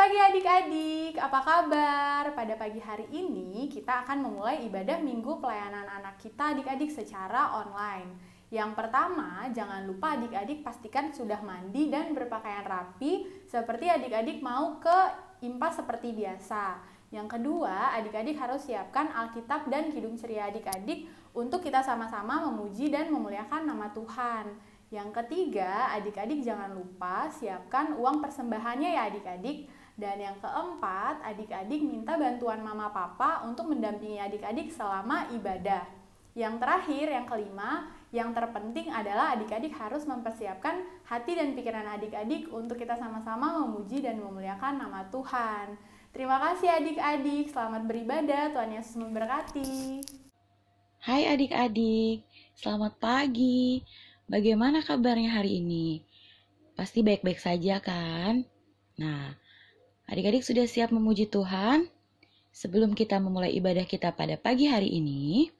pagi adik-adik, apa kabar? Pada pagi hari ini kita akan memulai ibadah minggu pelayanan anak kita adik-adik secara online. Yang pertama, jangan lupa adik-adik pastikan sudah mandi dan berpakaian rapi seperti adik-adik mau ke IMPA seperti biasa. Yang kedua, adik-adik harus siapkan Alkitab dan Kidung Ceria adik-adik untuk kita sama-sama memuji dan memuliakan nama Tuhan. Yang ketiga, adik-adik jangan lupa siapkan uang persembahannya ya adik-adik. Dan yang keempat, adik-adik minta bantuan mama papa untuk mendampingi adik-adik selama ibadah. Yang terakhir, yang kelima, yang terpenting adalah adik-adik harus mempersiapkan hati dan pikiran adik-adik untuk kita sama-sama memuji dan memuliakan nama Tuhan. Terima kasih adik-adik, selamat beribadah, Tuhan Yesus memberkati. Hai adik-adik, selamat pagi. Bagaimana kabarnya hari ini? Pasti baik-baik saja kan? Nah, adik-adik sudah siap memuji Tuhan? Sebelum kita memulai ibadah kita pada pagi hari ini,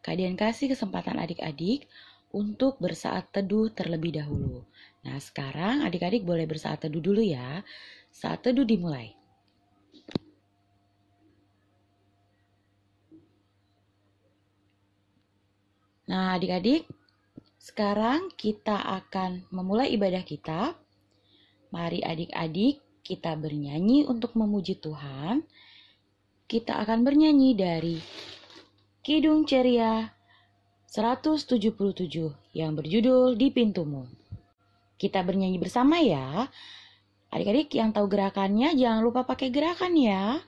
kalian kasih kesempatan adik-adik untuk bersaat teduh terlebih dahulu. Nah, sekarang adik-adik boleh bersaat teduh dulu ya. Saat teduh dimulai. Nah, adik-adik, sekarang kita akan memulai ibadah kita. Mari adik-adik kita bernyanyi untuk memuji Tuhan. Kita akan bernyanyi dari Kidung Ceria 177 yang berjudul Di Pintumu. Kita bernyanyi bersama ya. Adik-adik yang tahu gerakannya jangan lupa pakai gerakan ya.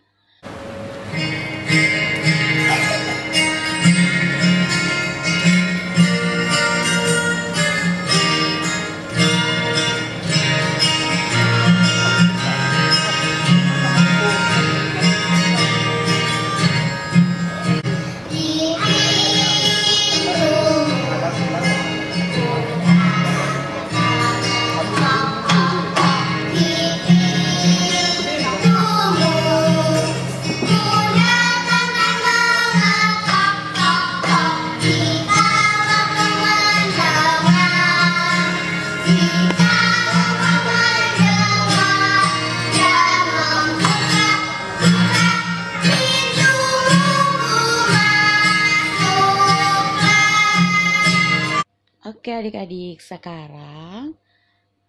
Oke adik-adik, sekarang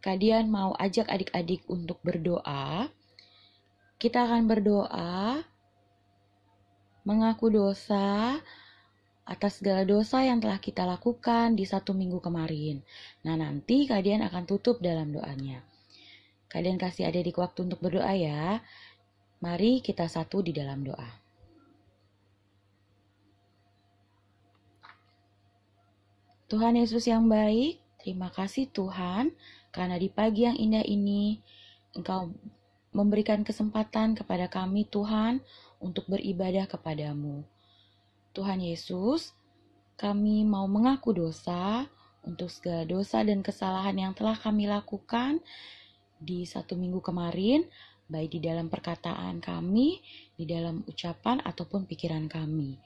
kalian mau ajak adik-adik untuk berdoa. Kita akan berdoa mengaku dosa atas segala dosa yang telah kita lakukan di 1 minggu kemarin. Nah, nanti kalian akan tutup dalam doanya. Kalian kasih adik-adik waktu untuk berdoa ya. Mari kita satu di dalam doa. Tuhan Yesus yang baik, terima kasih Tuhan, karena di pagi yang indah ini, Engkau memberikan kesempatan kepada kami Tuhan, untuk beribadah kepadamu. Tuhan Yesus, kami mau mengaku dosa, untuk segala dosa dan kesalahan yang telah kami lakukan di 1 minggu kemarin, baik di dalam perkataan kami, di dalam ucapan ataupun pikiran kami.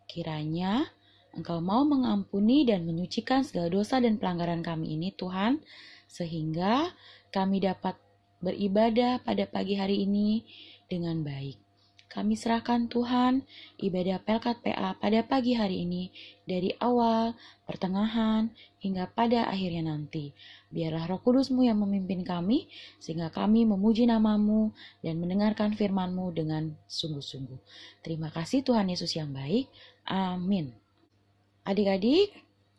Kiranya, Engkau mau mengampuni dan menyucikan segala dosa dan pelanggaran kami ini Tuhan, sehingga kami dapat beribadah pada pagi hari ini dengan baik. Kami serahkan Tuhan ibadah Pelkat PA pada pagi hari ini dari awal, pertengahan, hingga pada akhirnya nanti. Biarlah Roh Kudus-Mu yang memimpin kami, sehingga kami memuji nama-Mu dan mendengarkan firman-Mu dengan sungguh-sungguh. Terima kasih Tuhan Yesus yang baik. Amin. Adik-adik,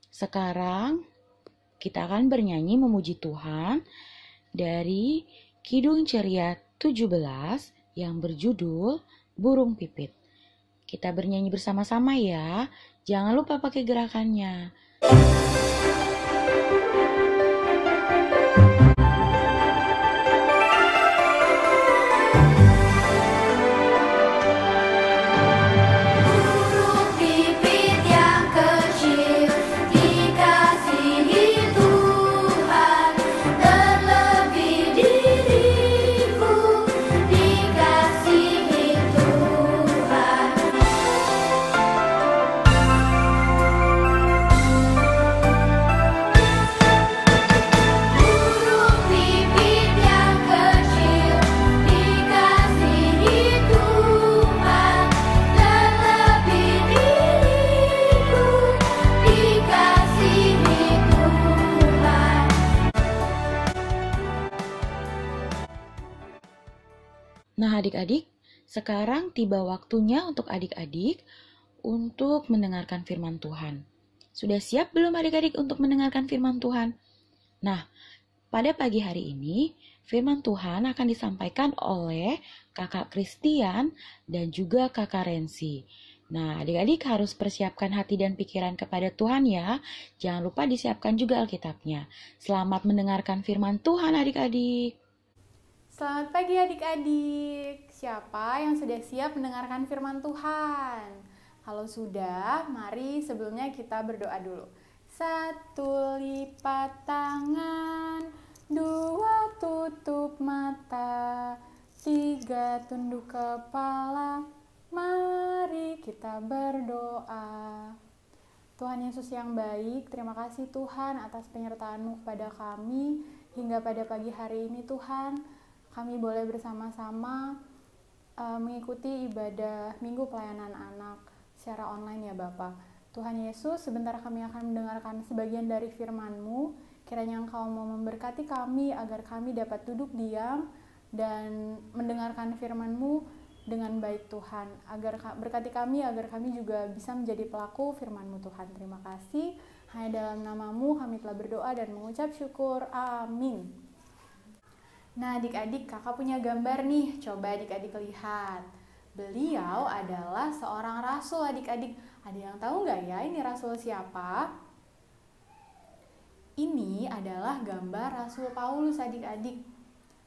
sekarang kita akan bernyanyi memuji Tuhan dari Kidung Ceria 17 yang berjudul Burung Pipit. Kita bernyanyi bersama-sama ya, jangan lupa pakai gerakannya. Nah, adik-adik, sekarang tiba waktunya untuk adik-adik untuk mendengarkan firman Tuhan. Sudah siap belum adik-adik untuk mendengarkan firman Tuhan? Nah, pada pagi hari ini, firman Tuhan akan disampaikan oleh Kakak Christian dan juga Kakak Rensi. Nah, adik-adik harus persiapkan hati dan pikiran kepada Tuhan ya. Jangan lupa disiapkan juga Alkitabnya. Selamat mendengarkan firman Tuhan adik-adik. Selamat pagi adik-adik. Siapa yang sudah siap mendengarkan firman Tuhan? Kalau sudah, mari sebelumnya kita berdoa dulu. 1 lipat tangan, 2 tutup mata, 3 tunduk kepala. Mari kita berdoa. Tuhan Yesus yang baik, terima kasih Tuhan atas penyertaan-Mu kepada kami hingga pada pagi hari ini Tuhan. Kami boleh bersama-sama mengikuti ibadah Minggu Pelayanan Anak secara online ya Bapak. Tuhan Yesus, sebentar kami akan mendengarkan sebagian dari firman-Mu. Kiranya Engkau mau memberkati kami agar kami dapat duduk diam dan mendengarkan firman-Mu dengan baik Tuhan. Berkati kami agar kami juga bisa menjadi pelaku firman-Mu Tuhan. Terima kasih. Hanya dalam nama-Mu kami telah berdoa dan mengucap syukur. Amin. Nah adik-adik, kakak punya gambar nih, coba adik-adik lihat. Beliau adalah seorang rasul adik-adik. Ada yang tahu nggak ya ini rasul siapa? Ini adalah gambar Rasul Paulus adik-adik.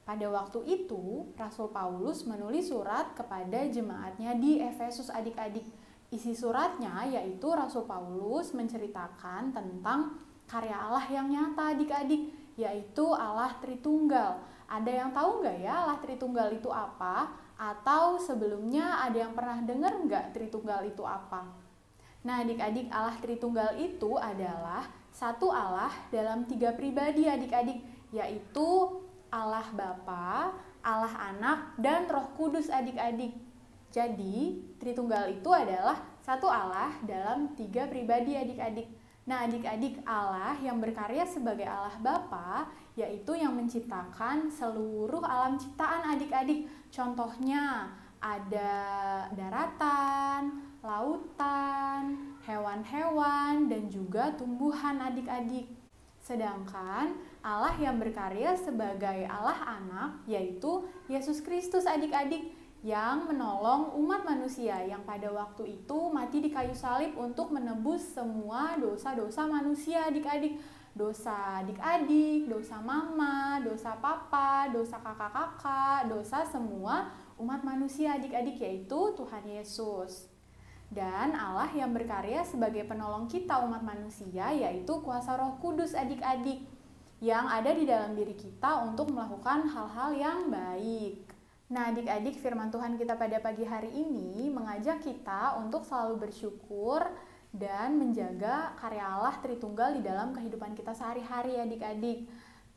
Pada waktu itu, Rasul Paulus menulis surat kepada jemaatnya di Efesus adik-adik. Isi suratnya yaitu Rasul Paulus menceritakan tentang karya Allah yang nyata adik-adik, yaitu Allah Tritunggal. Ada yang tahu nggak ya Allah Tritunggal itu apa? Atau sebelumnya ada yang pernah dengar nggak Tritunggal itu apa? Nah adik-adik, Allah Tritunggal itu adalah satu Allah dalam 3 pribadi adik-adik, yaitu Allah Bapa, Allah Anak, dan Roh Kudus adik-adik. Jadi Tritunggal itu adalah satu Allah dalam 3 pribadi adik-adik. Nah adik-adik, Allah yang berkarya sebagai Allah Bapa yaitu yang menciptakan seluruh alam ciptaan adik-adik. Contohnya ada daratan, lautan, hewan-hewan, dan juga tumbuhan adik-adik. Sedangkan Allah yang berkarya sebagai Allah Anak yaitu Yesus Kristus adik-adik, yang menolong umat manusia yang pada waktu itu mati di kayu salib untuk menebus semua dosa-dosa manusia adik-adik. Dosa adik-adik, dosa mama, dosa papa, dosa kakak-kakak, dosa semua umat manusia adik-adik, yaitu Tuhan Yesus. Dan Allah yang berkarya sebagai penolong kita umat manusia yaitu kuasa Roh Kudus adik-adik, yang ada di dalam diri kita untuk melakukan hal-hal yang baik. Nah adik-adik, firman Tuhan kita pada pagi hari ini mengajak kita untuk selalu bersyukur dan menjaga karya Allah Tritunggal di dalam kehidupan kita sehari-hari adik-adik.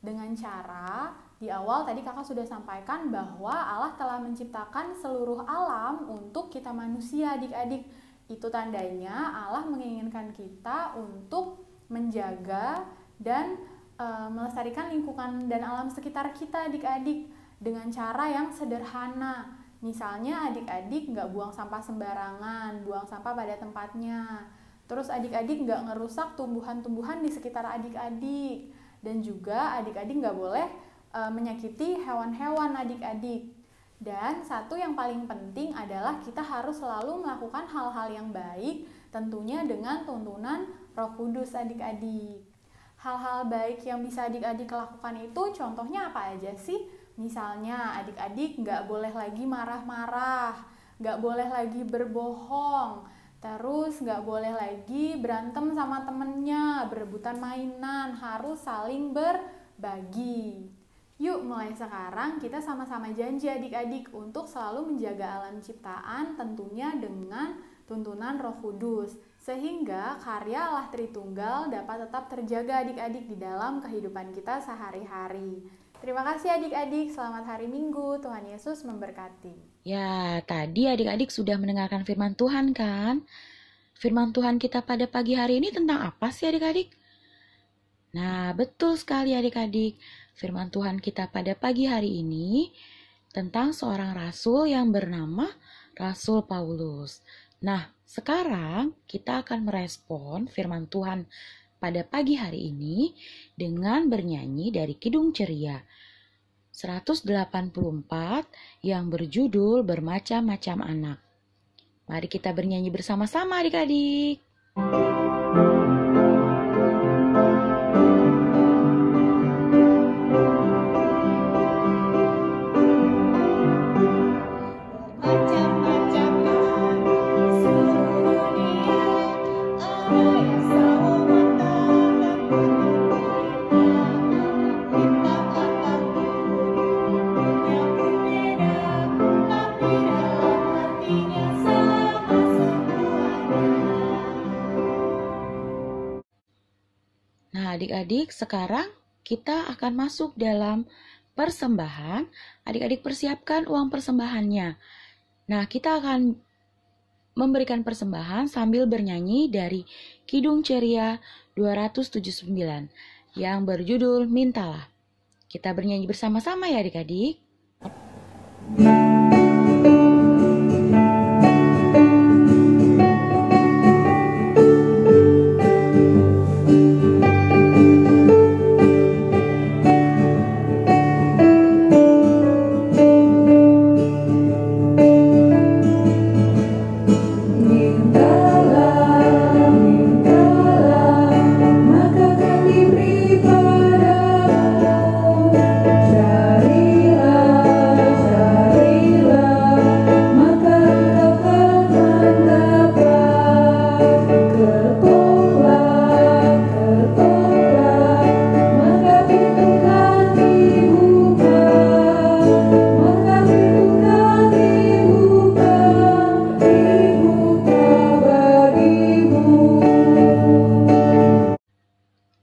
Dengan cara, di awal tadi kakak sudah sampaikan bahwa Allah telah menciptakan seluruh alam untuk kita manusia adik-adik. Itu tandanya Allah menginginkan kita untuk menjaga dan melestarikan lingkungan dan alam sekitar kita adik-adik dengan cara yang sederhana. Misalnya adik-adik nggak buang sampah sembarangan, buang sampah pada tempatnya. Terus adik-adik nggak ngerusak tumbuhan-tumbuhan di sekitar adik-adik. Dan juga adik-adik nggak boleh menyakiti hewan-hewan adik-adik. Dan satu yang paling penting adalah kita harus selalu melakukan hal-hal yang baik, tentunya dengan tuntunan Roh Kudus adik-adik. Hal-hal baik yang bisa adik-adik lakukan itu contohnya apa aja sih? Misalnya adik-adik nggak boleh lagi marah-marah, nggak boleh lagi berbohong, terus nggak boleh lagi berantem sama temennya, berebutan mainan, harus saling berbagi. Yuk mulai sekarang kita sama-sama janji adik-adik untuk selalu menjaga alam ciptaan tentunya dengan tuntunan Roh Kudus, sehingga karya Allah Tritunggal dapat tetap terjaga adik-adik di dalam kehidupan kita sehari-hari. Terima kasih adik-adik, selamat hari Minggu, Tuhan Yesus memberkati. Ya, tadi adik-adik sudah mendengarkan firman Tuhan kan? Firman Tuhan kita pada pagi hari ini tentang apa sih adik-adik? Nah, betul sekali adik-adik. Firman Tuhan kita pada pagi hari ini tentang seorang rasul yang bernama Rasul Paulus. Nah, sekarang kita akan merespon firman Tuhan pada pagi hari ini dengan bernyanyi dari Kidung Ceria 184 yang berjudul Bermacam-macam Anak. Mari kita bernyanyi bersama-sama adik-adik. Adik-adik, sekarang kita akan masuk dalam persembahan. Adik-adik persiapkan uang persembahannya. Nah, kita akan memberikan persembahan sambil bernyanyi dari Kidung Ceria 279 yang berjudul Mintalah. Kita bernyanyi bersama-sama ya adik-adik.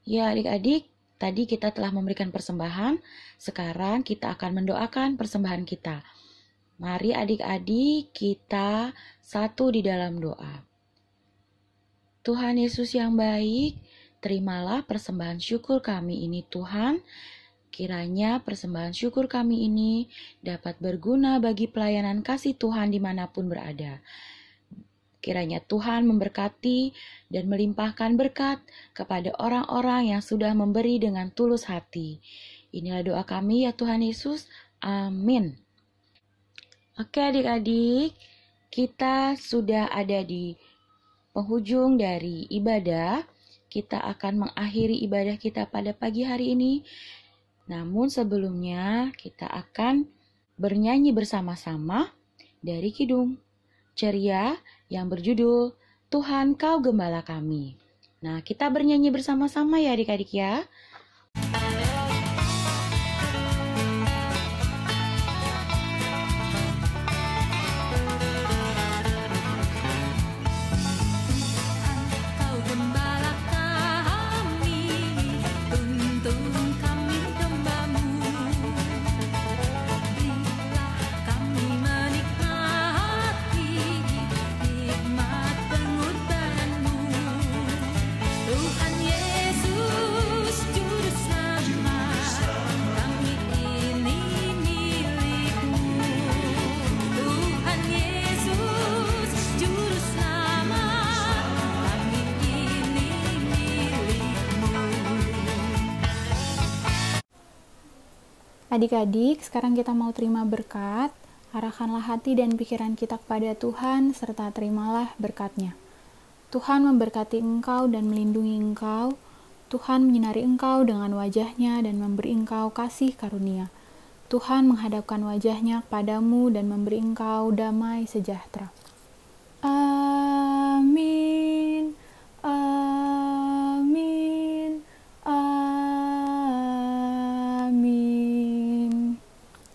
Ya adik-adik, tadi kita telah memberikan persembahan, sekarang kita akan mendoakan persembahan kita. Mari adik-adik kita satu di dalam doa. Tuhan Yesus yang baik, terimalah persembahan syukur kami ini Tuhan. Kiranya persembahan syukur kami ini dapat berguna bagi pelayanan kasih Tuhan dimanapun berada. Kiranya Tuhan memberkati dan melimpahkan berkat kepada orang-orang yang sudah memberi dengan tulus hati. Inilah doa kami ya Tuhan Yesus. Amin. Oke adik-adik, kita sudah ada di penghujung dari ibadah. Kita akan mengakhiri ibadah kita pada pagi hari ini. Namun sebelumnya kita akan bernyanyi bersama-sama dari Kidung Ceria yang berjudul Tuhan Kau Gembala Kami. Nah, kita bernyanyi bersama-sama ya adik-adik ya. Adik-adik, sekarang kita mau terima berkat. Arahkanlah hati dan pikiran kita kepada Tuhan, serta terimalah berkat-Nya. Tuhan memberkati engkau dan melindungi engkau. Tuhan menyinari engkau dengan wajah-Nya dan memberi engkau kasih karunia. Tuhan menghadapkan wajah-Nya kepadamu dan memberi engkau damai sejahtera. Amin. Amin. Amin.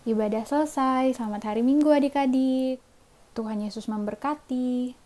Ibadah selesai. Selamat hari Minggu adik-adik. Tuhan Yesus memberkati.